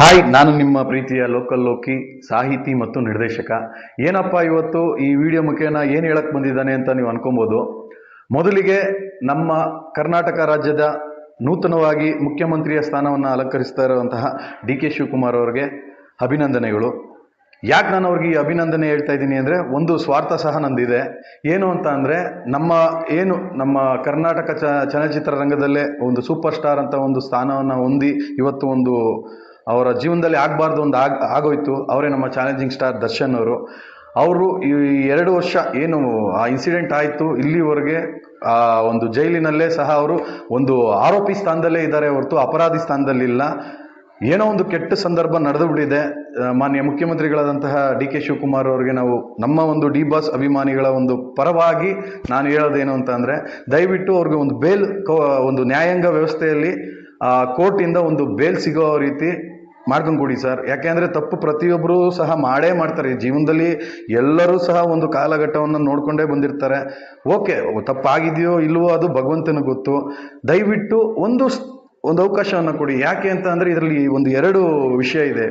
Hi, ನಾನು ನಿಮ್ಮ ಪ್ರೀತಿಯ ಲೋಕಲ್ ಲೋಕಿ, ಸಾಹಿತಿ ಮತ್ತು ನಿರ್ದೇಶಕ. ಏನಪ್ಪ ಇವತ್ತು ಈ ವಿಡಿಯೋ ಮುಖೇನ ಏನು ಹೇಳಕ್ ಬಂದಿದ್ದಾನೆ ಅಂತ ನೀವು ಅನ್ಕೊಬೋದು. ಮೊದಲಿಗೆ ನಮ್ಮ ಕರ್ನಾಟಕ ರಾಜ್ಯದ ನೂತನವಾಗಿ ಮುಖ್ಯಮಂತ್ರಿಯ ಸ್ಥಾನವನ್ನು ಅಲಂಕರಿಸ್ತಾ ಇರುವಂತಹ ಡಿ.ಕೆ. ಶಿವಕುಮಾರ್ ಅವರಿಗೆ ಅಭಿನಂದನೆಗಳು. ಯಾಕೆ ನಾನು ಅವ್ರಿಗೆ ಈ ಅಭಿನಂದನೆ ಹೇಳ್ತಾ ಇದ್ದೀನಿ ಅಂದರೆ, ಒಂದು ಸ್ವಾರ್ಥ ಸಹ ನಂದಿದೆ. ಏನು ಅಂತ ಅಂದರೆ, ನಮ್ಮ ಕರ್ನಾಟಕ ಚಲನಚಿತ್ರ ರಂಗದಲ್ಲೇ ಒಂದು ಸೂಪರ್ ಸ್ಟಾರ್ ಅಂತ ಒಂದು ಸ್ಥಾನವನ್ನು ಹೊಂದಿ ಇವತ್ತು ಒಂದು ಅವರ ಜೀವನದಲ್ಲಿ ಆಗಬಾರ್ದು ಒಂದು ಆಗೋಯ್ತು. ಅವರೇ ನಮ್ಮ ಚಾಲೆಂಜಿಂಗ್ ಸ್ಟಾರ್ ದರ್ಶನ್ ಅವರು ಈ 2 ವರ್ಷ ಏನು ಆ ಇನ್ಸಿಡೆಂಟ್ ಆಯಿತು, ಇಲ್ಲಿವರೆಗೆ ಒಂದು ಜೈಲಿನಲ್ಲೇ ಸಹ ಅವರು ಒಂದು ಆರೋಪಿ ಸ್ಥಾನದಲ್ಲೇ ಇದ್ದಾರೆ ಹೊರತು ಅಪರಾಧಿ ಸ್ಥಾನದಲ್ಲಿಲ್ಲ. ಏನೋ ಒಂದು ಕೆಟ್ಟ ಸಂದರ್ಭ ನಡೆದು ಬಿಟ್ಟಿದೆ. ಮಾನ್ಯ ಮುಖ್ಯಮಂತ್ರಿಗಳಾದಂತಹ ಡಿ.ಕೆ. ಶಿವಕುಮಾರ್ ಅವರಿಗೆ ನಾವು ನಮ್ಮ ಒಂದು ಡಿ ಬಾಸ್ ಅಭಿಮಾನಿಗಳ ಒಂದು ಪರವಾಗಿ ನಾನು ಹೇಳೋದೇನು ಅಂತ ಅಂದರೆ, ದಯವಿಟ್ಟು ಅವ್ರಿಗೆ ಒಂದು ಒಂದು ನ್ಯಾಯಾಂಗ ವ್ಯವಸ್ಥೆಯಲ್ಲಿ ಕೋರ್ಟಿಂದ ಒಂದು ಬೇಲ್ ಸಿಗೋ ರೀತಿ ಮಾಡ್ಕೊಂಡು ಕೊಡಿ ಸರ್. ಯಾಕೆಂದರೆ ತಪ್ಪು ಪ್ರತಿಯೊಬ್ಬರೂ ಸಹ ಮಾಡ್ತಾರೆ ಜೀವನದಲ್ಲಿ. ಎಲ್ಲರೂ ಸಹ ಒಂದು ಕಾಲಘಟ್ಟವನ್ನು ನೋಡಿಕೊಂಡೇ ಬಂದಿರ್ತಾರೆ. ಓಕೆ, ತಪ್ಪಾಗಿದೆಯೋ ಇಲ್ವೋ ಅದು ಭಗವಂತನಿಗೆ ಗೊತ್ತು. ದಯವಿಟ್ಟು ಒಂದು ಅವಕಾಶವನ್ನು ಕೊಡಿ. ಯಾಕೆ ಅಂತ ಅಂದರೆ, ಇದರಲ್ಲಿ ಒಂದು 2 ವಿಷಯ ಇದೆ.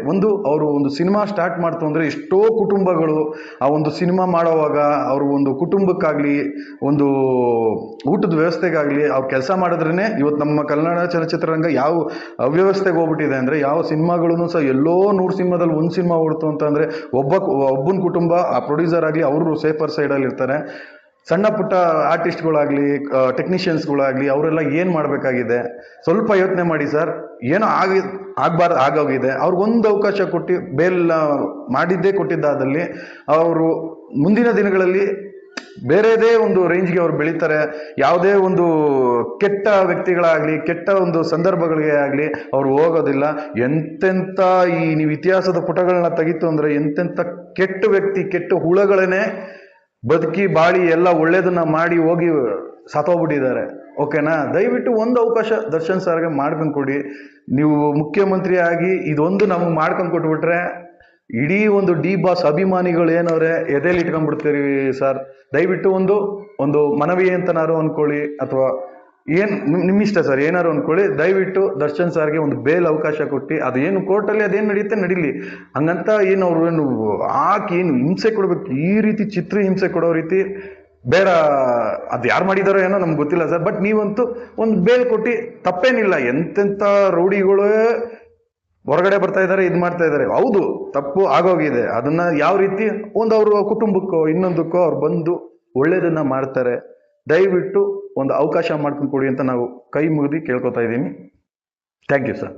ಅವರು ಒಂದು ಸಿನಿಮಾ ಸ್ಟಾರ್ಟ್ ಮಾಡ್ತು ಅಂದರೆ ಎಷ್ಟೋ ಕುಟುಂಬಗಳು ಆ ಒಂದು ಸಿನಿಮಾ ಮಾಡೋವಾಗ ಅವರು ಒಂದು ಕುಟುಂಬಕ್ಕಾಗಲಿ ಒಂದು ಊಟದ ವ್ಯವಸ್ಥೆಗಾಗಲಿ ಅವ್ರು ಕೆಲಸ ಮಾಡಿದ್ರೇ ಇವತ್ತು ನಮ್ಮ ಕನ್ನಡ ಚಲನಚಿತ್ರರಂಗ ಯಾವ ಅವ್ಯವಸ್ಥೆಗೆ ಹೋಗ್ಬಿಟ್ಟಿದೆ ಅಂದರೆ, ಯಾವ ಸಿನಿಮಾಗಳೂ ಸಹ ಎಲ್ಲೋ 100 ಸಿನಿಮಾದಲ್ಲಿ 1 ಸಿನಿಮಾ ಓಡ್ತು ಅಂತಂದರೆ ಒಬ್ಬನ ಕುಟುಂಬ ಆ ಪ್ರೊಡ್ಯೂಸರ್ ಆಗಲಿ ಅವರು ಸೇಫರ್ ಸೈಡಲ್ಲಿ ಇರ್ತಾರೆ. ಸಣ್ಣ ಪುಟ್ಟ ಆರ್ಟಿಸ್ಟ್ಗಳಾಗಲಿ ಟೆಕ್ನಿಷಿಯನ್ಸ್ಗಳಾಗಲಿ ಅವರೆಲ್ಲ ಏನು ಮಾಡಬೇಕಾಗಿದೆ, ಸ್ವಲ್ಪ ಯೋಚನೆ ಮಾಡಿ ಸರ್. ಏನೋ ಆಗೋಗಿದೆ. ಅವ್ರಿಗೊಂದು ಅವಕಾಶ ಕೊಟ್ಟು ಬೇಲ್ ಕೊಟ್ಟಿದ್ದಾದಲ್ಲಿ ಅವರು ಮುಂದಿನ ದಿನಗಳಲ್ಲಿ ಬೇರೆದೇ ಒಂದು ರೇಂಜ್ಗೆ ಅವ್ರು ಬೆಳೀತಾರೆ. ಯಾವುದೇ ಒಂದು ಕೆಟ್ಟ ವ್ಯಕ್ತಿಗಳಾಗಲಿ ಕೆಟ್ಟ ಒಂದು ಸಂದರ್ಭಗಳಿಗೆ ಆಗಲಿ ಅವರು ಹೋಗೋದಿಲ್ಲ. ಎಂತೆಂಥ ನೀವು ಇತಿಹಾಸದ ಪುಟಗಳನ್ನ ತೆಗಿತು ಅಂದರೆ ಎಂತೆಂಥ ಕೆಟ್ಟ ವ್ಯಕ್ತಿ, ಕೆಟ್ಟ ಹುಳಗಳನ್ನೇ ಬದುಕಿ ಬಾಳಿ ಎಲ್ಲ ಒಳ್ಳೇದನ್ನ ಮಾಡಿ ಹೋಗಿ ಸತ್ತೋಗ್ಬಿಟ್ಟಿದ್ದಾರೆ. ಓಕೆನಾ? ದಯವಿಟ್ಟು ಒಂದು ಅವಕಾಶ ದರ್ಶನ್ ಸರ್ಗೆ ಮಾಡ್ಕೊಂಡು ಕೊಡಿ. ನೀವು ಮುಖ್ಯಮಂತ್ರಿ ಆಗಿ ಇದೊಂದು ನಮಗೆ ಮಾಡ್ಕೊಂಡು ಕೊಟ್ಬಿಟ್ರೆ ಇಡೀ ಒಂದು ಡಿ ಬಾಸ್ ಅಭಿಮಾನಿಗಳು ಏನವ್ರೆ ಎದೆಯಲ್ಲಿ ಇಟ್ಕೊಂಡ್ಬಿಡ್ತೀರಿ ಸರ್. ದಯವಿಟ್ಟು ಒಂದು ಮನವಿ ಅಂತನಾರು ಅಂದ್ಕೊಳ್ಳಿ, ಅಥವಾ ನಿಮ್ಮಿಷ್ಟ ಸರ್, ಏನಾರು ಅಂದ್ಕೊಳ್ಳಿ. ದಯವಿಟ್ಟು ದರ್ಶನ್ ಸರ್ಗೆ ಒಂದು ಬೇಲ್ ಅವಕಾಶ ಕೊಟ್ಟು, ಅದೇನು ಕೋರ್ಟಲ್ಲಿ ಅದೇನು ನಡೆಯುತ್ತೆ ನಡೀಲಿ. ಹಂಗಂತ ಅವ್ರು ಹಾಕಿ ಹಿಂಸೆ ಕೊಡ್ಬೇಕು, ಈ ರೀತಿ ಹಿಂಸೆ ಕೊಡೋ ರೀತಿ ಬೇಡ. ಅದು ಯಾರು ಮಾಡಿದಾರೋ ಏನೋ ನಮ್ಗೆ ಗೊತ್ತಿಲ್ಲ ಸರ್. ಬಟ್ ನೀವಂತೂ ಒಂದು ಬೇಲ್ ಕೊಟ್ಟು ತಪ್ಪೇನಿಲ್ಲ. ಎಂತೆಂಥ ರೌಡಿಗಳು ಹೊರಗಡೆ ಬರ್ತಾ ಇದ್ದಾರೆ, ಇದು ಮಾಡ್ತಾ ಇದ್ದಾರೆ. ಹೌದು, ತಪ್ಪು ಆಗೋಗಿದೆ. ಅದನ್ನ ಯಾವ ರೀತಿ ಅವ್ರ ಕುಟುಂಬಕ್ಕೋ ಇನ್ನೊಂದಕ್ಕೋ ಅವ್ರು ಬಂದು ಒಳ್ಳೇದನ್ನ ಮಾಡ್ತಾರೆ. ದಯವಿಟ್ಟು ಒಂದು ಅವಕಾಶ ಮಾಡ್ಕೊಂಡು ಕೊಡಿ ಅಂತ ನಾವು ಕೈ ಮುಗಿದು ಕೇಳ್ಕೊತಾ ಇದ್ದೀನಿ. Thank you sir.